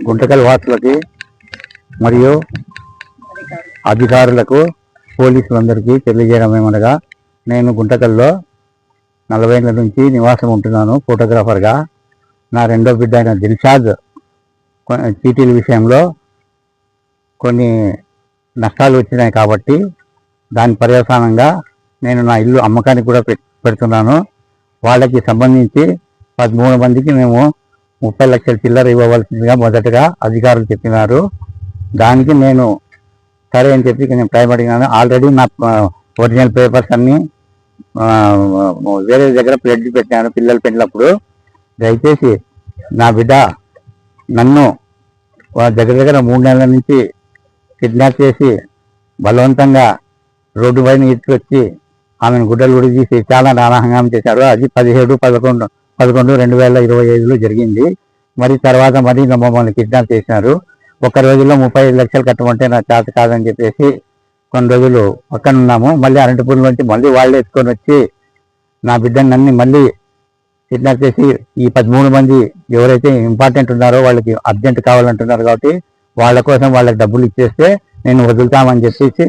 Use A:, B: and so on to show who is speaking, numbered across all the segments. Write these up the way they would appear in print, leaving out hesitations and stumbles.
A: గుంటకల్ వాసులకి మరియు అధికారులకు పోలీసులందరికీ తెలియజేయడం ఏమనగా, నేను గుంటకల్లో 40 ఏళ్ల నుంచి నివాసం ఉంటున్నాను ఫోటోగ్రాఫర్గా. నా రెండో బిడ్డ అయిన దిల్షాద్ చీటీల విషయంలో కొన్ని నష్టాలు వచ్చినాయి కాబట్టి దాని పర్యవసానంగా నేను నా ఇల్లు అమ్మకానికి కూడా పెడుతున్నాను. వాళ్ళకి సంబంధించి 13 మందికి మేము 30 లక్షల చిల్లర ఇవ్వవలసిందిగా మొదటగా అధికారులు చెప్పినారు. దానికి నేను సరే అని చెప్పి నేను టైం అడిగినాను. ఆల్రెడీ నా ఒరిజినల్ పేపర్స్ అన్నీ వేరే దగ్గర ప్లెడ్జ్ పెట్టాను పిల్లలు పెట్టినప్పుడు. దయచేసి నా బిడ్డ నన్ను దగ్గర 3 నెలల నుంచి కిడ్నాప్ చేసి బలవంతంగా రోడ్డు పైన ఇచ్చి ఆమెను గుడ్డలు గుడి తీసి చాలా నానాహంగామం చేశారు. అది 17/11/2025 జరిగింది. మరి తర్వాత మమ్మల్ని కిడ్నాప్ చేసినారు. ఒక్క రోజుల్లో 35 లక్షలు కట్టమంటే నా చేత కాదని చెప్పేసి కొన్ని రోజులు పక్కన ఉన్నాము. మళ్ళీ అనంతపురం నుంచి మళ్ళీ వాళ్ళు ఎత్తుకొని వచ్చి నా బిడ్డని నన్ను మళ్ళీ కిడ్నాప్ చేసి ఈ 13 మంది ఎవరైతే ఇంపార్టెంట్ ఉన్నారో వాళ్ళకి అర్జెంట్ కావాలంటున్నారు కాబట్టి వాళ్ళ కోసం వాళ్ళకి డబ్బులు ఇచ్చేస్తే నేను వదులుతామని చెప్పేసి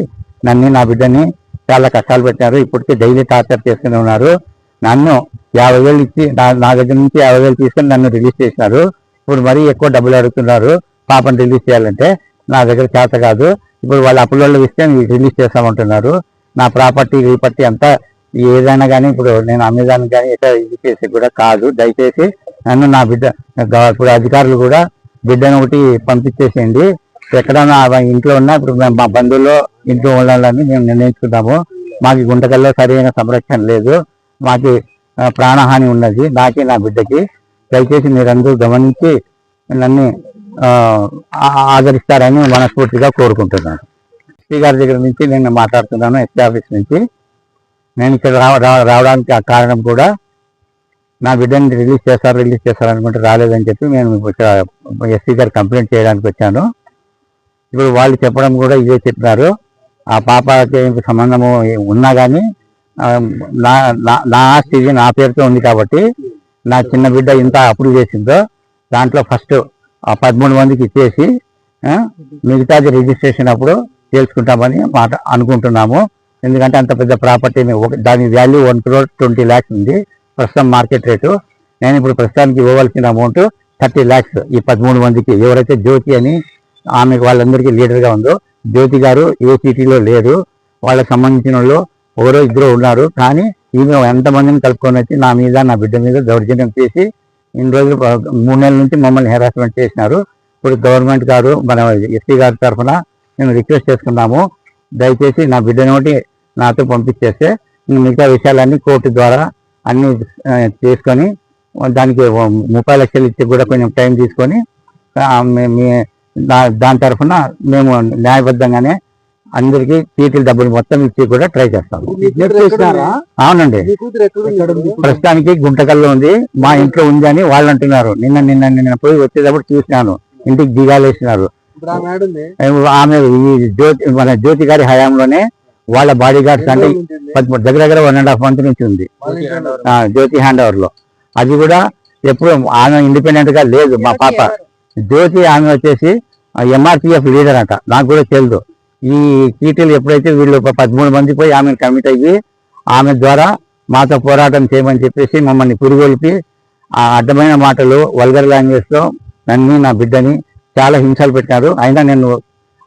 A: నన్ను నా బిడ్డని చాలా కష్టాలు పెట్టారు. ఇప్పటికీ డైలీ టార్చర్ చేస్తూనే ఉన్నారు. నన్ను 50,000 ఇచ్చి నా దగ్గర నుంచి 50,000 తీసుకొని నన్ను రిలీజ్ చేసినారు. ఇప్పుడు మరీ ఎక్కువ డబ్బులు అడుగుతున్నారు. పాపను రిలీజ్ చేయాలంటే నా దగ్గర చేత కాదు. ఇప్పుడు వాళ్ళ అప్పులలో ఇస్తే రిలీజ్ చేస్తామంటున్నారు. నా ప్రాపర్టీ అంతా ఏదైనా కానీ ఇప్పుడు నేను అమ్మేదానికి కానీ ఎక్కడ ఇది చేసి కూడా కాదు. దయచేసి నన్ను నా బిడ్డ ఇప్పుడు అధికారులు కూడా బిడ్డను ఒకటి పంపించేసేయండి. ఎక్కడన్నా ఇంట్లో ఉన్నా ఇప్పుడు మేము మా బంధువుల్లో ఇంట్లో ఉండాలని మేము నిర్ణయించుకున్నాము. మాకు గుంటకల్లో సరైన సంరక్షణ లేదు. మాకు ప్రాణహాని ఉన్నది నాకి నా బిడ్డకి. దయచేసి మీరందరూ గమనించి నన్ను ఆదరిస్తారని మనస్ఫూర్తిగా కోరుకుంటున్నాను. ఎస్పీ గారి దగ్గర నుంచి నేను మాట్లాడుతున్నాను, ఎస్పీ ఆఫీస్ నుంచి. నేను ఇక్కడ రావడానికి ఆ కారణం కూడా నా బిడ్డని రిలీజ్ చేస్తారనుకుంటే రాలేదని చెప్పి నేను ఎస్పీ గారు కంప్లైంట్ చేయడానికి వచ్చాను. ఇప్పుడు వాళ్ళు చెప్పడం కూడా ఇదే చెప్పినారు. ఆ పాపకి సంబంధము ఉన్నా కానీ నా ఆస్తి ఇది నా పేరుతో ఉంది కాబట్టి నా చిన్న బిడ్డ ఇంత అప్రూవ్ చేసిందో దాంట్లో ఫస్ట్ 13 మందికి ఇచ్చేసి మిగతాది రిజిస్ట్రేషన్ అప్పుడు తెలుసుకుంటామని అనుకుంటున్నాము. ఎందుకంటే అంత పెద్ద ప్రాపర్టీని దాని వాల్యూ 1,20 lakhs ఉంది ప్రస్తుతం మార్కెట్ రేటు. నేను ఇప్పుడు ప్రస్తుతానికి ఇవ్వవలసిన అమౌంట్ 30 lakhs ఈ 13 మందికి. ఎవరైతే జ్యోతి అని ఆమెకు వాళ్ళందరికీ లీడర్గా ఉందో, జ్యోతి గారు ఏ సిటీలో లేరు. వాళ్ళకి సంబంధించిన వాళ్ళు ఎవరో ఇద్దరు ఉన్నారు. కానీ ఈమె ఎంతమందిని కలుపుకొని వచ్చి నా మీద నా బిడ్డ మీద దౌర్జన్యం చేసి ఇన్ని రోజులు 3 నెలల నుంచి మమ్మల్ని హెరాస్మెంట్ చేసినారు. ఇప్పుడు గవర్నమెంట్ గారు మన ఎస్పీ గారి తరఫున మేము రిక్వెస్ట్ చేసుకున్నాము, దయచేసి నా బిడ్డనోటి నాతో పంపించేస్తే మిగతా విషయాలన్నీ కోర్టు ద్వారా అన్నీ చేసుకొని దానికి 30 లక్షలు ఇచ్చి కూడా కొంచెం టైం తీసుకొని దాని తరఫున మేము న్యాయబద్ధంగానే అందరికీ చీటీల డబ్బులు మొత్తం ఇచ్చి కూడా ట్రై చేస్తాము. అవునండి, ప్రస్తుతానికి గుంటకల్లో ఉంది. మా ఇంట్లో ఉంది అని వాళ్ళు అంటున్నారు. నిన్న పోయి వచ్చేటప్పుడు చూసినాను, ఇంటికి దిగాలేసినారు. ఆమె ఈ మన జ్యోతి గారి హయాంలోనే వాళ్ళ బాడీ గార్డ్స్ అంటే దగ్గర 1.5 month నుంచి ఉంది జ్యోతి హ్యాండ్ ఓవర్ లో. అది కూడా ఎప్పుడు ఆమె ఇండిపెండెంట్ గా లేదు. మా పాప జ్యోతి ఆమె వచ్చేసి MRPF లీడర్ అంట. నాకు కూడా తెలియదు. ఈ చీటీలు ఎప్పుడైతే వీళ్ళు 13 మంది పోయి ఆమెను కమిట్ అయ్యి ఆమె ద్వారా మాతో పోరాటం చేయమని చెప్పేసి మమ్మల్ని పురిగొల్పి ఆ అడ్డమైన మాటలు వల్గర్ లాంగ్వేజ్తో నన్ను నా బిడ్డని చాలా హింసలు పెట్టారు. అయినా నేను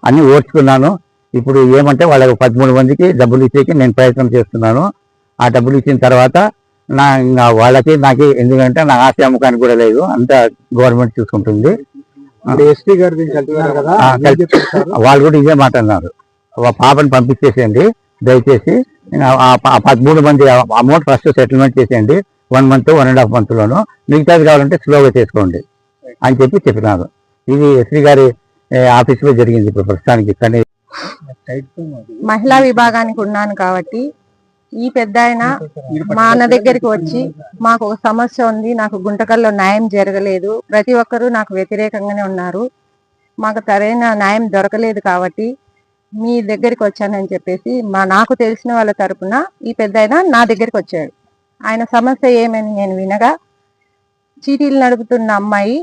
A: అన్ని ఓర్చుకున్నాను. ఇప్పుడు ఏమంటే వాళ్ళకి 13 మందికి డబ్బులు ఇచ్చేకి నేను ప్రయత్నం చేస్తున్నాను. ఆ డబ్బులు ఇచ్చిన తర్వాత వాళ్ళకి నాకు ఎందుకంటే నా ఆస్తి అమ్మకానికి కూడా లేదు, అంతా గవర్నమెంట్ చూసుకుంటుంది. ఎస్పీ గారు వాళ్ళు కూడా ఇదే మాట అన్నారు, పాపని పంపించేసేయండి దయచేసి. 13 మంది అమౌంట్ ఫస్ట్ సెటిల్మెంట్ చేసేయండి 1 month 1.5 month లోను, మిగతాది కావాలంటే స్లోగా చేసుకోండి అని చెప్పినారు. ఇది ఎస్పీ గారి ఆఫీసులో జరిగింది. ఇప్పుడు ప్రస్తుతానికి కానీ
B: మహిళా విభాగానికి ఉన్నాను కాబట్టి ఈ పెద్ద ఆయన మా అన్న దగ్గరికి వచ్చి మాకు ఒక సమస్య ఉంది, నాకు గుంటకల్లో న్యాయం జరగలేదు, ప్రతి ఒక్కరూ నాకు వ్యతిరేకంగానే ఉన్నారు, మాకు సరైన న్యాయం దొరకలేదు కాబట్టి మీ దగ్గరికి వచ్చానని చెప్పేసి నాకు తెలిసిన వాళ్ళ తరపున ఈ పెద్దాయన నా దగ్గరికి వచ్చాడు. ఆయన సమస్య ఏమని నేను వినగా, చీటీలు నడుపుతున్న అమ్మాయి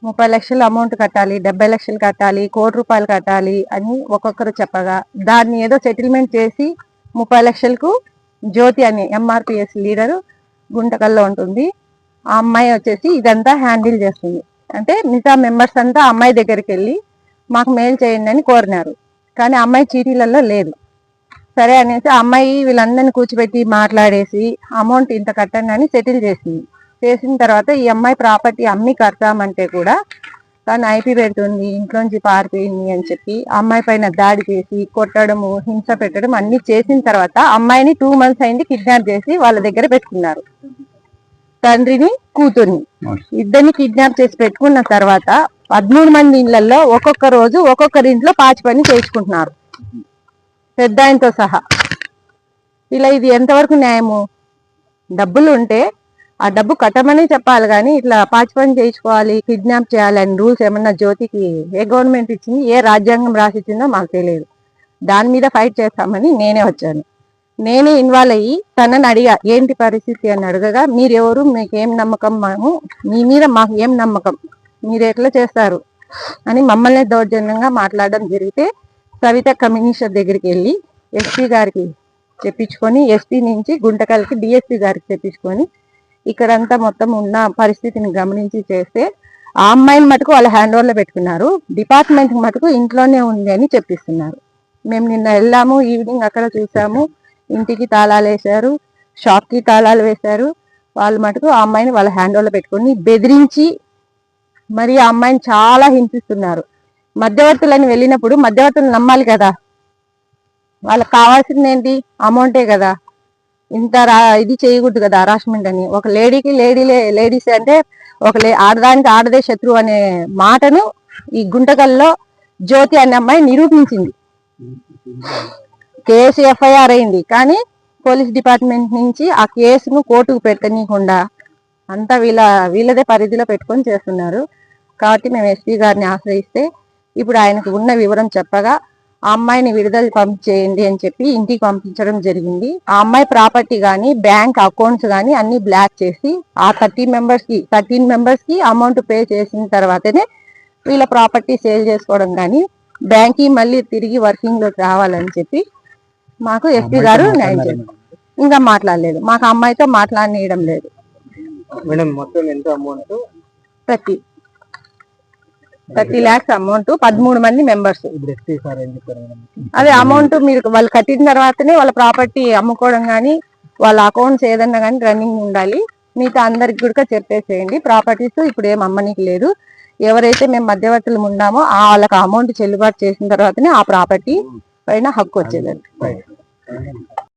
B: 30 లక్షలు అమౌంట్ కట్టాలి, 70 లక్షలు కట్టాలి, ₹1 కోటి కట్టాలి అని ఒక్కొక్కరు చెప్పగా, దాన్ని ఏదో సెటిల్మెంట్ చేసి 30 లక్షలకు జ్యోతి అనే ఎంఆర్పిఎస్ లీడరు గుంటకల్లో ఉంటుంది. ఆ అమ్మాయి వచ్చేసి ఇదంతా హ్యాండిల్ చేస్తుంది. అంటే మిగతా మెంబర్స్ అంతా అమ్మాయి దగ్గరికి వెళ్ళి మాకు మెయిల్ చేయండి అని కోరినారు. కానీ అమ్మాయి చీటీలలో లేదు. సరే అనేసి ఆ అమ్మాయి వీళ్ళందరినీ కూర్చోబెట్టి మాట్లాడేసి అమౌంట్ ఇంత కట్టండి అని సెటిల్ చేసింది. చేసిన తర్వాత ఈ అమ్మాయి ప్రాపర్టీ అమ్మి కడతామంటే కూడా తను ఐపీ పెడుతుంది, ఇంట్లోంచి పారిపోయింది అని చెప్పి అమ్మాయి పైన దాడి చేసి కొట్టడము, హింస పెట్టడం అన్ని చేసిన తర్వాత అమ్మాయిని 2 మంత్స్ అయింది కిడ్నాప్ చేసి వాళ్ళ దగ్గర పెట్టుకున్నారు. తండ్రిని కూతుర్ని ఇద్దరిని కిడ్నాప్ చేసి పెట్టుకున్న తర్వాత 13 మంది ఇళ్లలో ఒక్కొక్క రోజు ఒక్కొక్కరి ఇంట్లో పాచి పని చేయించుకుంటున్నారు, పెద్ద ఆయనతో సహా. ఇలా ఇది ఎంతవరకు న్యాయము? డబ్బులు ఉంటే ఆ డబ్బు కట్టమని చెప్పాలి, కానీ ఇట్లా పాచి పని చేయించుకోవాలి, కిడ్నాప్ చేయాలి అని రూల్స్ ఏమన్నా జ్యోతికి ఏ గవర్నమెంట్ ఇచ్చింది, ఏ రాజ్యాంగం రాసిచ్చిందో మాకు తెలియదు. దాని మీద ఫైట్ చేస్తామని నేనే వచ్చాను. నేనే ఇన్వాల్వ్ అయ్యి తనని అడిగా ఏంటి పరిస్థితి అని అడగగా, మీరెవరు, మీకు ఏం నమ్మకం, మీ మీద మాకు ఏం నమ్మకం, మీరు ఎట్లా చేస్తారు అని మమ్మల్ని దౌర్జన్యంగా మాట్లాడడం జరిగితే సవిత కమిషనర్ దగ్గరికి వెళ్ళి ఎస్పీ గారికి చెప్పించుకొని, ఎస్పీ నుంచి గుంటకల్కి డిఎస్పీ గారికి చెప్పించుకొని ఇక్కడంతా మొత్తం ఉన్న పరిస్థితిని గమనించి చేస్తే ఆ అమ్మాయిని మటుకు వాళ్ళ హ్యాండ్ ఓవర్లో పెట్టుకున్నారు, డిపార్ట్మెంట్ మటుకు ఇంట్లోనే ఉంది అని చెప్పిస్తున్నారు. మేము నిన్న వెళ్ళాము, ఈవినింగ్ అక్కడ చూసాము, ఇంటికి తాళాలు వేశారు, షాప్కి తాళాలు వేశారు. వాళ్ళు మటుకు ఆ అమ్మాయిని వాళ్ళ హ్యాండ్ ఓవర్లో పెట్టుకొని బెదిరించి మరి ఆ అమ్మాయిని చాలా హింసిస్తున్నారు. మధ్యవర్తులని వెళ్ళినప్పుడు మధ్యవర్తులు నమ్మాలి కదా, వాళ్ళకి కావాల్సింది ఏంటి, అమౌంటే కదా. ఇంత ఇది చేయకూడదు కదా హరాస్మెంట్ అని. ఒక లేడీకి లేడీస్ అంటే ఒక ఆడదానికి ఆడదే శత్రువు అనే మాటను ఈ గుంటకల్లో జ్యోతి అనే అమ్మాయి నిరూపించింది. కేసు ఎఫ్ఐఆర్ అయింది, కానీ పోలీస్ డిపార్ట్మెంట్ నుంచి ఆ కేసును కోర్టుకు పెట్టనీయకుండా అంతా వీళ్ళదే పరిధిలో పెట్టుకొని చేస్తున్నారు. కాబట్టి మేము ఎస్పీ గారిని ఆశ్రయిస్తే ఇప్పుడు ఆయనకు ఉన్న వివరం చెప్పగా ఆ అమ్మాయిని విడుదల పంపించేయండి అని చెప్పి ఇంటికి పంపించడం జరిగింది. ఆ అమ్మాయి ప్రాపర్టీ కానీ బ్యాంక్ అకౌంట్స్ కానీ అన్ని బ్లాక్ చేసి ఆ 13 మెంబర్స్ కి అమౌంట్ పే చేసిన తర్వాతనే వీళ్ళ ప్రాపర్టీ సేల్ చేసుకోవడం కానీ బ్యాంక్ మళ్ళీ తిరిగి వర్కింగ్ లోకి రావాలని చెప్పి మాకు ఎస్పీ గారు న్యాయం చేశారు. ఇంకా మాట్లాడలేదు, మాకు అమ్మాయితో మాట్లాడనీయడం లేదు.
C: మొత్తం ఎంత అమౌంట్?
B: 30 lakhs అమౌంట్, 13 మంది మెంబర్స్. అదే అమౌంట్ మీరు వాళ్ళు కట్టిన తర్వాతనే వాళ్ళ ప్రాపర్టీ అమ్ముకోవడం కానీ వాళ్ళ అకౌంట్స్ ఏదన్నా కానీ రన్నింగ్ ఉండాలి. మిగతా అందరికి కూడా చెప్పేసేయండి, ప్రాపర్టీస్ ఇప్పుడు ఏం అమ్మనికి లేదు. ఎవరైతే మేము మధ్యవర్తులు ఉన్నామో వాళ్ళకి అమౌంట్ చెల్లుబాటు చేసిన తర్వాతనే ఆ ప్రాపర్టీ పైన హక్కు వచ్చేదండి.